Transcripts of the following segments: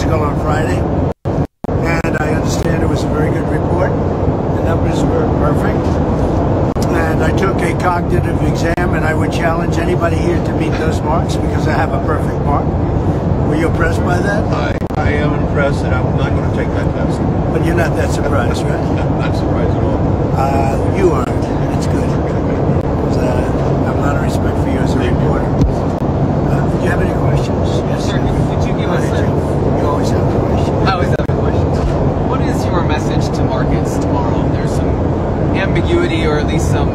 physical on Friday, and I understand it was a very good report. The numbers were perfect, and I took a cognitive exam, and I would challenge anybody here to meet those marks because I have a perfect mark. Were you impressed by that? I am impressed, and I'm not going to take that test. But you're not that surprised, right? Not surprised at all. You aren't. That's good. I have a lot of respect for you as a reporter. Do you have any questions? Yes, sir. Could you give us You always have questions. I always have questions. What is your message to markets tomorrow? There's some ambiguity, or at least some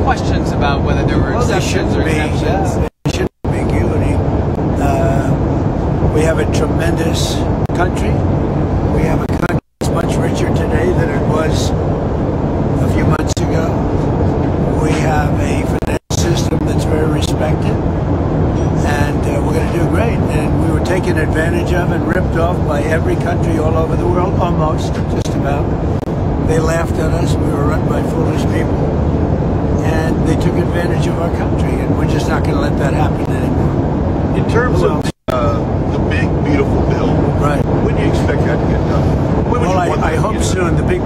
questions about whether there were exceptions or exemptions. There shouldn't be ambiguity. We have a tremendous country. We have a country that's much richer today than it was a few months ago. We have a financial system that's very respected, and we're going to do great. And we were taken advantage of and ripped off by every country all over the world, almost, just about. They laughed at us. We were run by foolish people, and they took advantage of our country, and we're just not going to let that happen anymore. In terms of the big, beautiful bill, right? When do you expect that to get done? Well, I hope soon. The big,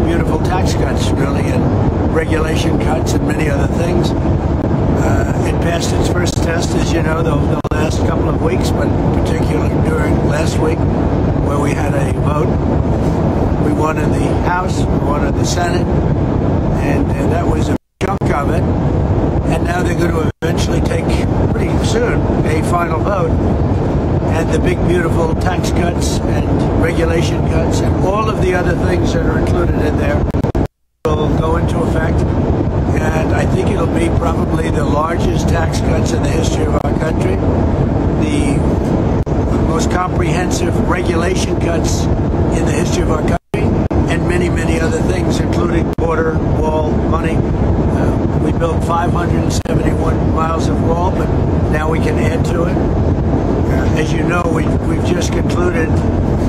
beautiful tax cuts, really, and regulation cuts and many other things. It passed its first test, as you know, the last couple of weeks, but particularly during last week, where we had a vote. We won in the House, we won in the Senate, and that was a chunk of it. And now they're going to eventually take, pretty soon, a final vote. And the big, beautiful tax cuts and regulation cuts and all of the other things that are included in there will go into effect. And I think it'll be probably the largest tax cuts in the history of our country, the most comprehensive regulation cuts in the history of our country, and many, many other things, including border wall money. We built 571 miles of wall, but now we can add to it. As you know, we've just concluded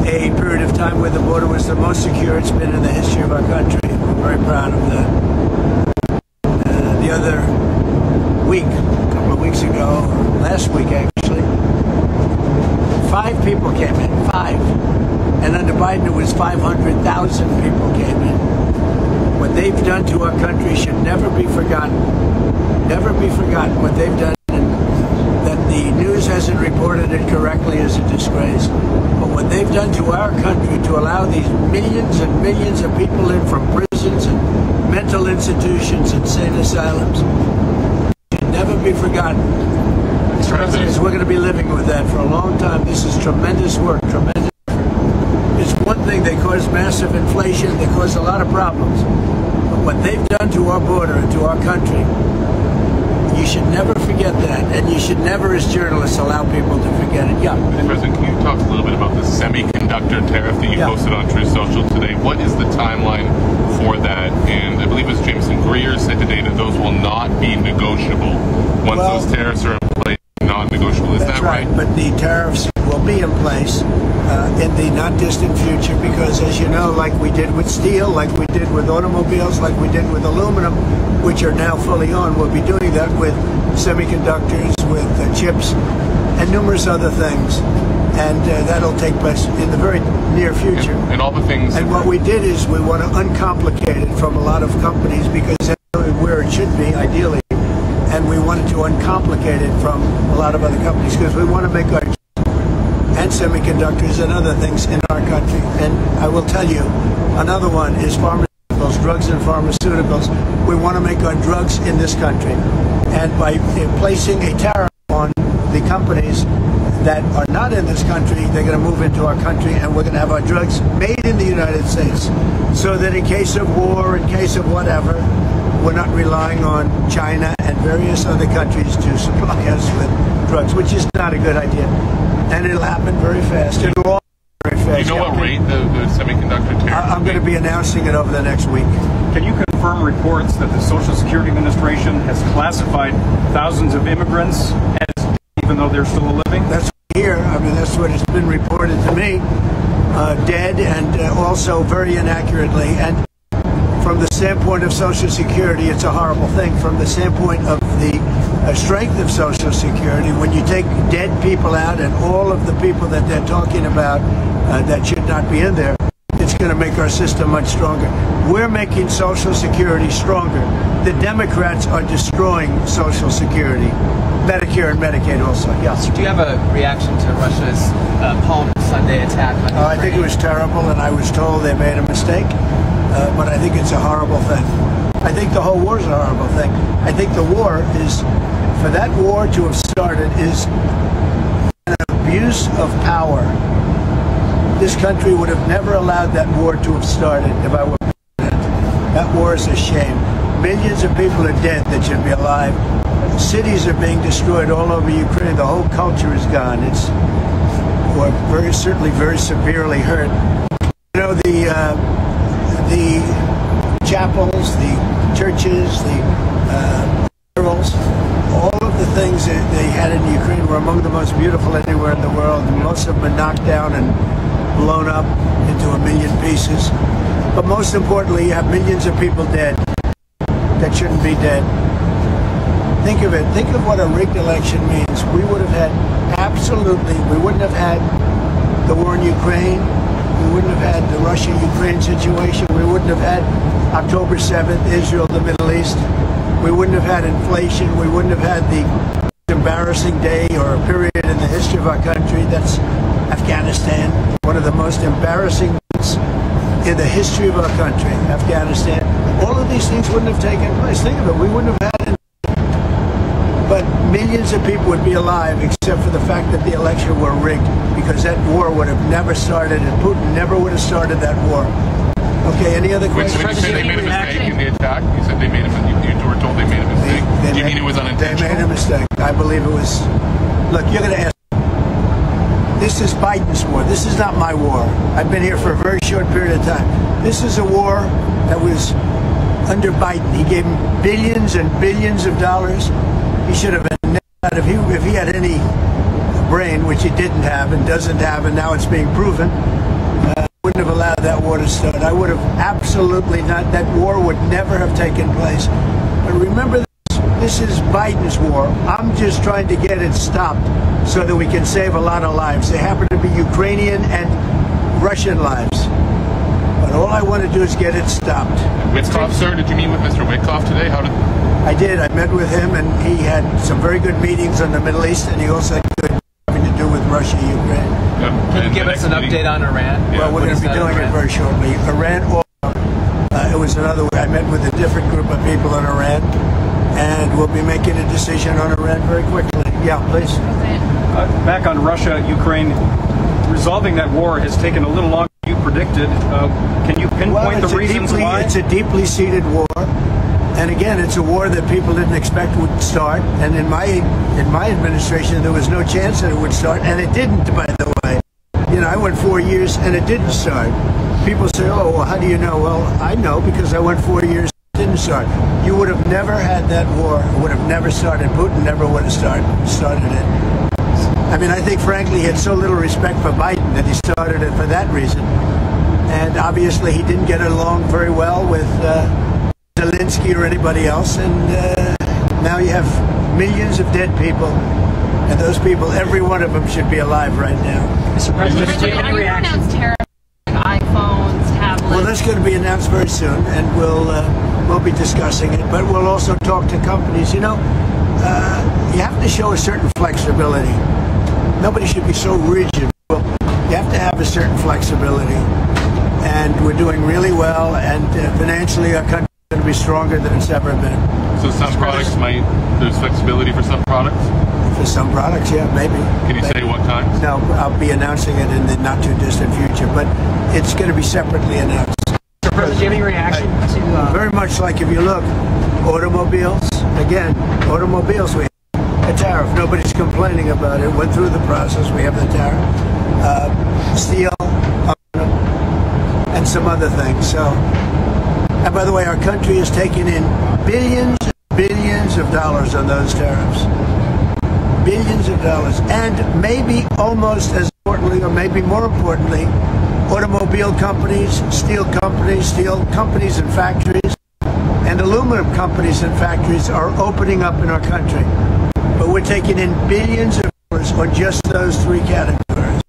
a period of time where the border was the most secure it's been in the history of our country. We're very proud of that. The other week, a couple of weeks ago, last week actually, 5 people came in, 5. And under Biden it was 500,000 people came in. What they've done to our country should never be forgotten. Never be forgotten. What they've done, that the news hasn't reported it correctly, is a disgrace. But what they've done to our country to allow these millions and millions of people in from prisons and mental institutions and insane asylums should never be forgotten. Because we're going to be living with that for a long time. This is tremendous work, tremendous. It's one thing, they cause massive inflation, they cause a lot of problems. But what they've done to our border and to our country, you should never forget that, and you should never, as journalists, allow people to forget it. Yeah. Mr. President, can you talk a little bit about the semiconductor tariff that you posted on Truth Social today? What is the timeline for that? And I believe it was Jameson Greer said today that those will not be negotiable once those tariffs are in place. Non-negotiable, is that right? But the tariffs will be in place in the not distant future, because, as you know, like we did with steel, like we did with automobiles, like we did with aluminum, which are now fully on, we'll be doing that with semiconductors, with chips, and numerous other things. And that'll take place in the very near future. And all the things. And what we did is we want to uncomplicate it from a lot of companies, because that's where it should be, ideally. And we wanted to uncomplicate it from a lot of other companies, because we want to make our and semiconductors and other things in our country. And I will tell you, another one is pharmaceuticals, drugs and pharmaceuticals. We want to make our drugs in this country. And by placing a tariff on the companies that are not in this country, they're going to move into our country, and we're going to have our drugs made in the United States, so that in case of war, in case of whatever, we're not relying on China and various other countries to supply us with drugs, which is not a good idea. And it'll happen very fast. It'll all happen very fast. Do you know what rate the semiconductor tariff? I'm going to be announcing it over the next week. Can you confirm reports that the Social Security Administration has classified thousands of immigrants as, even though they're still living? That's here. I mean, that's what has been reported to me, dead, and also very inaccurately. And from From the standpoint of Social Security, it's a horrible thing. From the standpoint of the strength of Social Security, when you take dead people out and all of the people that they're talking about that should not be in there, it's going to make our system much stronger. We're making Social Security stronger. The Democrats are destroying Social Security. Medicare and Medicaid also, yes. Do you have a reaction to Russia's Palm Sunday attack on Ukraine? I think it was terrible, and I was told they made a mistake, but I think it's a horrible thing. I think the whole war is a horrible thing. I think the war is, for that war to have started, is an abuse of power. This country would have never allowed that war to have started if I were president. That war is a shame. Millions of people are dead that should be alive. Cities are being destroyed all over Ukraine. The whole culture is gone. It's certainly very severely hurt. You know, the chapels, the churches, the murals, all of the things that they had in Ukraine were among the most beautiful anywhere in the world. Most have been knocked down and blown up into a million pieces. But most importantly, you have millions of people dead that shouldn't be dead. Think of it. Think of what a rigged election means. We would have had we wouldn't have had the war in Ukraine. We wouldn't have had the Russia-Ukraine situation. We wouldn't have had October 7th, Israel, the Middle East. We wouldn't have had inflation. We wouldn't have had the embarrassing day or a period in the history of our country. That's Afghanistan. One of the most embarrassing months in the history of our country, Afghanistan. All of these things wouldn't have taken place. Think of it. We wouldn't have had it. But millions of people would be alive except for the fact that the election were rigged, because that war would have never started and Putin never would have started that war. Okay, any other questions? When you said they made a mistake in the attack, you said they made you were told they made a mistake. Do you mean it was unintentional? They made a mistake. I believe it was. Look, you're going to ask. This is Biden's war. This is not my war. I've been here for a very short period of time. This is a war that was under Biden. He gave him billions and billions of dollars. He should have been, if he had any brain, which he didn't have and doesn't have, and now it's being proven, wouldn't have allowed that war to start. I would have absolutely not. That war would never have taken place. But remember, this is Biden's war. I'm just trying to get it stopped so that we can save a lot of lives. They happen to be Ukrainian and Russian lives. But all I want to do is get it stopped. Witkoff, sir, did you meet with Mr. Witkoff today? I did. I met with him, and he had some very good meetings on the Middle East, and he also had good having to do with Russia, Ukraine. Can you give us an update on Iran? Well, we're going to be doing it very shortly. Iran, it was another way. I met with a different group of people in Iran, and we'll be making a decision on Iran very quickly. Yeah, please. Back on Russia, Ukraine, resolving that war has taken a little longer than you predicted. Can you pinpoint the reasons why? It's a deeply seated war. And again, it's a war that people didn't expect would start. And in my administration, there was no chance that it would start. And it didn't, by the way. You know, I went 4 years and it didn't start. People say, oh, well, how do you know? Well, I know because I went 4 years and it didn't start. You would have never had that war. It would have never started. Putin never would have started it. I mean, I think, frankly, he had so little respect for Biden that he started it for that reason. And obviously, he didn't get along very well with Zelensky or anybody else, and now you have millions of dead people, and those people, every one of them should be alive right now. Mr. President, have you announced tariffs on iPhones, tablets? Well, that's going to be announced very soon, and we'll be discussing it, but we'll also talk to companies. You know, you have to show a certain flexibility. Nobody should be so rigid. You have to have a certain flexibility, and we're doing really well, and financially our country going to be stronger than it's ever been. So some products there's flexibility for some products? For some products, yeah, maybe. Can you say what kind? No, I'll be announcing it in the not too distant future, but it's going to be separately announced. Mr. President, do you have any reaction to... Very much like if you look, automobiles, again, automobiles, we have a tariff. Nobody's complaining about it. Went through the process. We have the tariff. Steel, and some other things. So, and by the way, our country is taking in billions and billions of dollars on those tariffs. Billions of dollars. And maybe almost as importantly, or maybe more importantly, automobile companies, steel companies and factories aluminum companies and factories are opening up in our country, but we're taking in billions of dollars on just those three categories.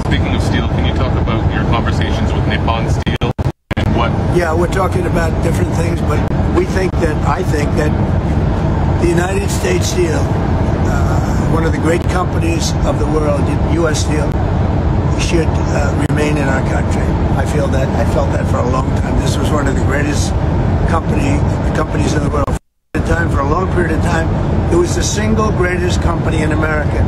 Speaking of steel, can you talk about your conversations with Nippon Steel and what? Yeah, we're talking about different things, but I think that the United States Steel, one of the great companies of the world, U.S. Steel, should remain in our country. I felt that for a long time. This was one of the greatest companies in the world. For a long period of time, it was the single greatest company in America,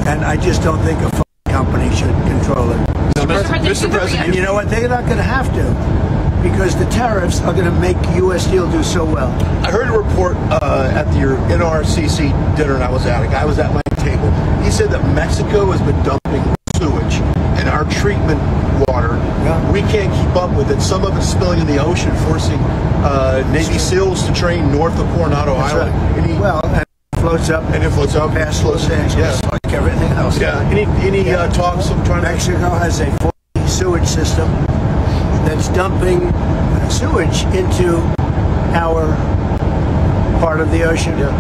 and I just don't think a company should control it. Mr. President, and you know what? They're not going to have to, because the tariffs are going to make U.S. Steel do so well. I heard a report at your NRCC dinner I was at. A guy was at my table. He said that Mexico has been dumping sewage in our treatment water. Yeah. We can't keep up with it. Some of it's spilling in the ocean, forcing Navy SEALs to train north of Coronado Island. Right. And it floats up. And it floats up past Los Angeles, like everything else. Yeah. Any talks of trying Mexico has a full sewage system that's dumping sewage into our part of the ocean. Yeah.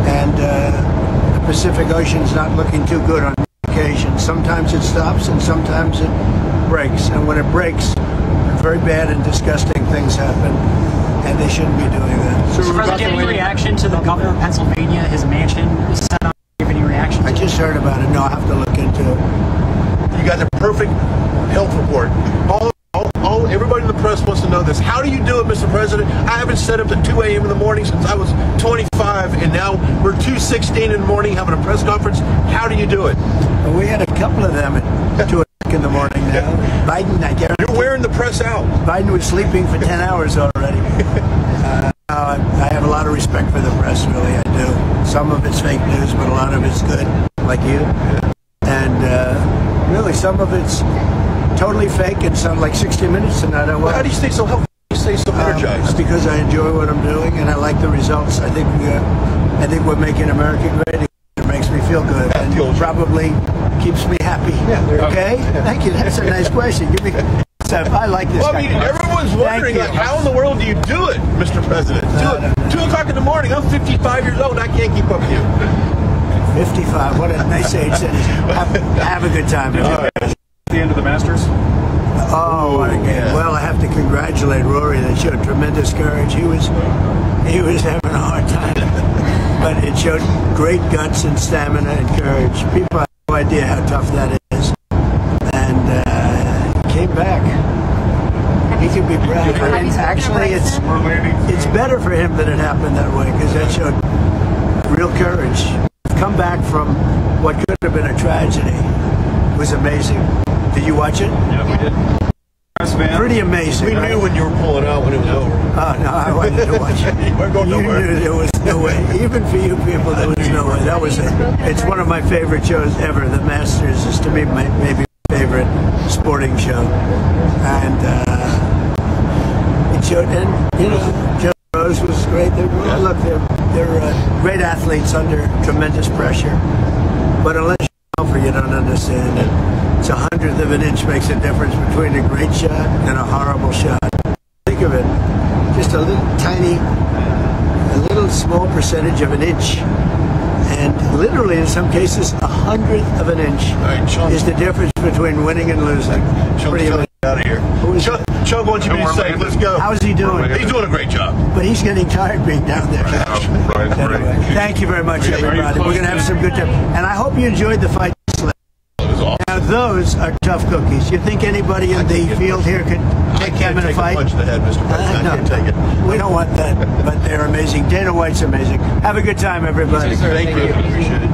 And the Pacific Ocean's not looking too good on occasion. Sometimes it stops and sometimes it breaks. And when it breaks, very bad and disgusting things happen, and they shouldn't be doing that. So any reaction to the governor of Pennsylvania, his mansion was set up? Give any reaction? I just heard about it. No, I have to look into it. You got the perfect health report. Everybody in the press wants to know this. How do you do it, Mr. President? I haven't set up at 2 a.m. in the morning since I was 25, and now we're 2:16 in the morning having a press conference. How do you do it? Well, we had a couple of them at 2 in the morning now. Biden, I guarantee. You're wearing the press out. Biden was sleeping for 10 hours already. I have a lot of respect for the press, really, I do. Some of it's fake news, but a lot of it's good, like you. And really, some of it's totally fake and sound like 60 Minutes tonight. How do you stay so healthy? You stay so energized? Because I enjoy what I'm doing and I like the results. I think we're making America great. It makes me feel good and probably keeps me happy. Yeah, okay? Thank you. That's a nice question. I like this. Well, I mean, everyone's wondering, like, how in the world do you do it, Mr. President? 2 o'clock in the morning. I'm 55 years old. And I can't keep up with you. 55. What a nice age that is. Have a good time. The end of the Masters? Oh, what a game. Yeah. Well, I have to congratulate Rory. That showed tremendous courage. He was having a hard time, but it showed great guts and stamina and courage. People have no idea how tough that is, and he came back. He can be proud. And actually, it's better for him that it happened that way, because that showed real courage. Come back from what could have been a tragedy. It was amazing. Did you watch it? Yeah, we did. Pretty amazing. We knew when you were pulling out when it was over. Oh, no, I wanted to watch it. You weren't going nowhere. You knew there was no way. Even for you people, there was no way. That was it. It's one of my favorite shows ever. The Masters is, to me, maybe my favorite sporting show. And it showed, and, you know, Joe Rose was great. Look, they're great athletes under tremendous pressure. But unless you don't understand it. It's 1/100th of an inch makes a difference between a great shot and a horrible shot. Think of it, just a little small percentage of an inch. And literally, in some cases, 1/100th of an inch is the difference between winning and losing. Pretty amazing. Out of here. Chuck wants you to be safe. Let's go. How's he doing? He's doing a great job. But he's getting tired being down there. Anyway, thank you very much, everybody. We're going to have some good time. And I hope you enjoyed the fight. Now, those are tough cookies. You think anybody in the field here could take them in a fight? I can't take a punch to the head, Mr. President. I can't take it. We don't want that, but they're amazing. Dana White's amazing. Have a good time, everybody. Thank you. Appreciate it.